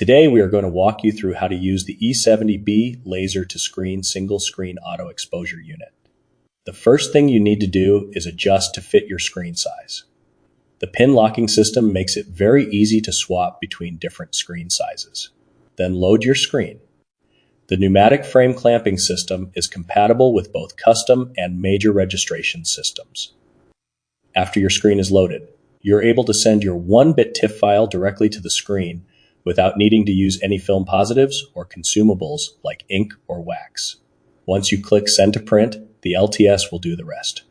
Today we are going to walk you through how to use the E70B laser to screen single screen auto exposure unit. The first thing you need to do is adjust to fit your screen size. The pin locking system makes it very easy to swap between different screen sizes. Then load your screen. The pneumatic frame clamping system is compatible with both custom and major registration systems. After your screen is loaded, you're able to send your 1-bit TIFF file directly to the screen without needing to use any film positives or consumables like ink or wax. Once you click Send to Print, the LTS will do the rest.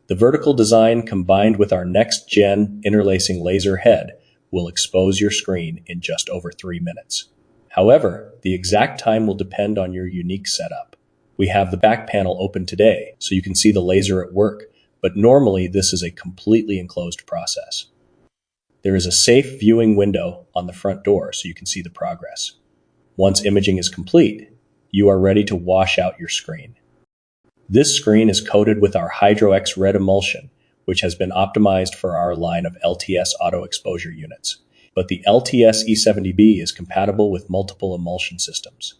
The vertical design combined with our next-gen interlacing laser head will expose your screen in just over 3 minutes. However, the exact time will depend on your unique setup. We have the back panel open today so you can see the laser at work, but normally this is a completely enclosed process. There is a safe viewing window on the front door so you can see the progress. Once imaging is complete, you are ready to wash out your screen. This screen is coated with our Hydro X Red emulsion, which has been optimized for our line of LTS auto exposure units. But the LTS E70B is compatible with multiple emulsion systems.